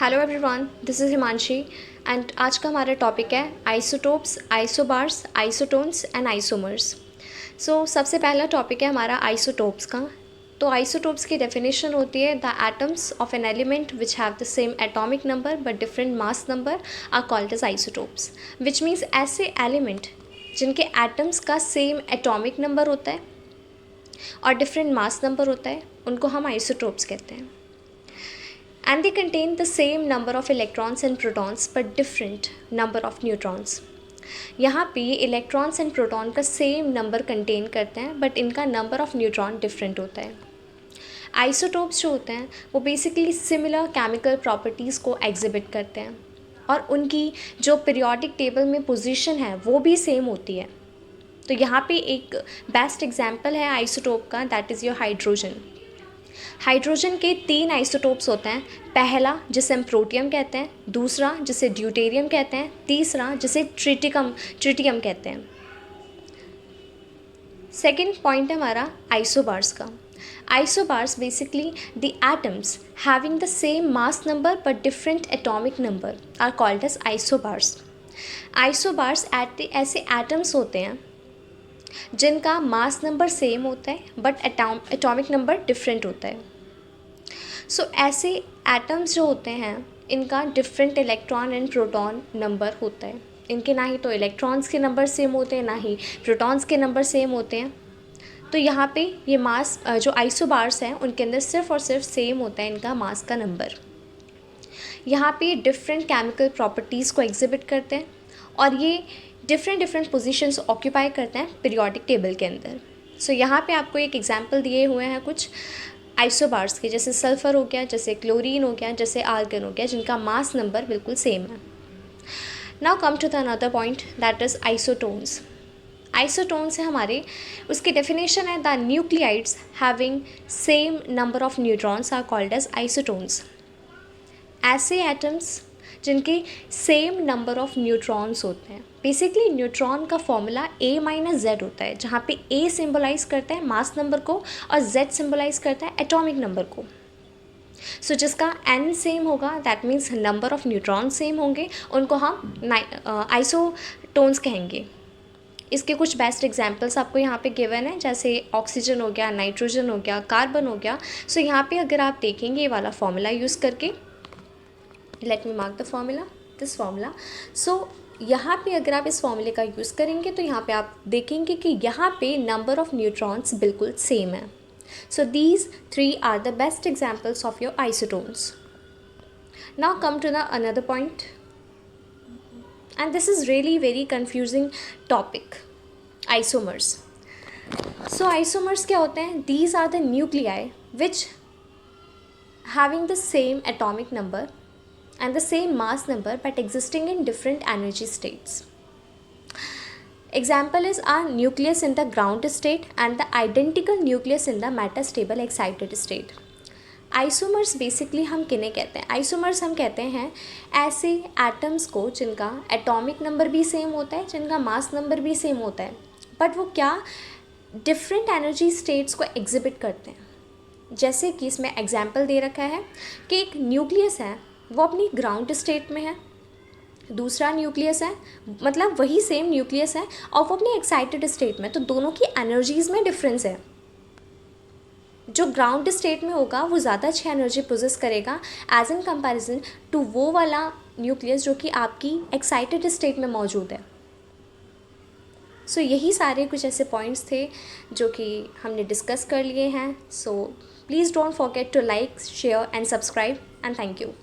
Hello everyone, this is Himanshi and आज का हमारा टॉपिक है isotopes, isobars, isotones and isomers. सबसे पहला टॉपिक है हमारा आइसोटोप्स का। तो आइसोटोप्स की डेफिनेशन होती है the atoms of an element which have the same atomic number but different mass number are called as isotopes, which means ऐसे एलिमेंट जिनके एटम्स का सेम एटॉमिक नंबर होता है और डिफरेंट मास नंबर होता है उनको हम आइसोटोप्स कहते हैं। And they contain the same number of electrons and protons but different number of neutrons। यहाँ पे इलेक्ट्रॉन्स एंड प्रोटॉन का सेम नंबर कंटेन करते हैं बट इनका नंबर ऑफ न्यूट्रॉन डिफरेंट होता है। आइसोटोप्स जो होते हैं वो बेसिकली सिमिलर केमिकल प्रॉपर्टीज़ को एग्जिबिट करते हैं और उनकी जो पीरियोडिक टेबल में पोजीशन है वो भी सेम होती है। तो यहाँ पे एक बेस्ट एग्जांपल है आइसोटोप का, that is your hydrogen. Hydrogen के 3 आइसोटोप्स होते हैं। पहला जिसे हम प्रोटियम कहते हैं, दूसरा जिसे ड्यूटेरियम कहते हैं, तीसरा जिसे ट्रिटियम कहते हैं। सेकेंड पॉइंट है हमारा आइसोबार्स का। Isobars basically the atoms having the same mass number but different atomic number are called as isobars. Isobars ऐसे एटम्स होते हैं जिनका मास नंबर सेम होता है बट एटॉमिक नंबर डिफरेंट होता है। ऐसे एटम्स जो होते हैं इनका different electron and proton number होता है। इनके ना ही तो इलेक्ट्रॉन्स के नंबर सेम होते हैं ना ही प्रोटॉन्स के नंबर सेम होते हैं। तो यहाँ पे ये मास जो आइसोबार्स हैं उनके अंदर सिर्फ और सिर्फ सेम होता है इनका मास का नंबर। यहाँ पे डिफरेंट केमिकल प्रॉपर्टीज़ को एग्जिबिट करते हैं और ये डिफरेंट पोजीशंस ऑक्यूपाई करते हैं पीरियोडिक टेबल के अंदर। यहाँ पे आपको एक एग्जांपल दिए हुए हैं कुछ आइसोबार्स के, जैसे सल्फ़र हो गया, जैसे क्लोरीन हो गया, जैसे आर्गन हो गया, जिनका मास नंबर बिल्कुल सेम है। Now come to the another point, that is isotones. Isotones है हमारे, उसकी डेफिनेशन है the nuclides having same number of neutrons are called as isotones. ऐसे एटम्स जिनके सेम नंबर ऑफ न्यूट्रॉन्स होते हैं। बेसिकली न्यूट्रॉन का फॉर्मूला A-Z होता है, जहाँ पे A सिम्बलाइज़ करता है मास नंबर को और Z सिम्बलाइज़ करता है एटॉमिक नंबर को। जिसका N सेम होगा that means number of neutron same होंगे, उनको हम आइसोटोन्स कहेंगे। इसके कुछ बेस्ट एग्जांपल्स आपको यहाँ पे गिवन है, जैसे ऑक्सीजन हो गया, नाइट्रोजन हो गया, कार्बन हो गया। यहाँ पे अगर आप देखेंगे ये वाला फॉर्मूला यूज़ करके, let me mark the formula, this formula. यहाँ पे अगर आप इस फॉर्मूले का यूज़ करेंगे तो यहाँ पे आप देखेंगे कि यहाँ पे नंबर ऑफ न्यूट्रॉन्स बिल्कुल सेम है। These 3 are the best examples of your isotones. Now come to the another point, and this is really very confusing topic, isomers. Isomers क्या होते हैं? These are the nuclei which having the same atomic number and the same mass number but existing in different energy states. Example is our nucleus in the ground state and the identical nucleus in the metastable excited state. Isomers basically हम किन्हें कहते हैं? Isomers हम कहते हैं ऐसे atoms को जिनका एटॉमिक नंबर भी सेम होता है, जिनका मास नंबर भी सेम होता है, बट वो क्या डिफरेंट एनर्जी स्टेट्स को एग्जिबिट करते हैं। जैसे कि इसमें एग्जाम्पल दे रखा है कि एक न्यूक्लियस है, वो अपनी ग्राउंड स्टेट में है, दूसरा न्यूक्लियस है, मतलब वही सेम न्यूक्लियस है और वो अपनी एक्साइटेड स्टेट में। तो दोनों की एनर्जीज़ में डिफरेंस है। जो ग्राउंड स्टेट में होगा वो ज़्यादा अच्छी एनर्जी पोजेस करेगा एज इन कंपैरिजन टू वो वाला न्यूक्लियस जो कि आपकी एक्साइटेड स्टेट में मौजूद है। यही सारे कुछ ऐसे पॉइंट्स थे जो कि हमने डिस्कस कर लिए हैं। Please don't forget to like, share and subscribe and thank you.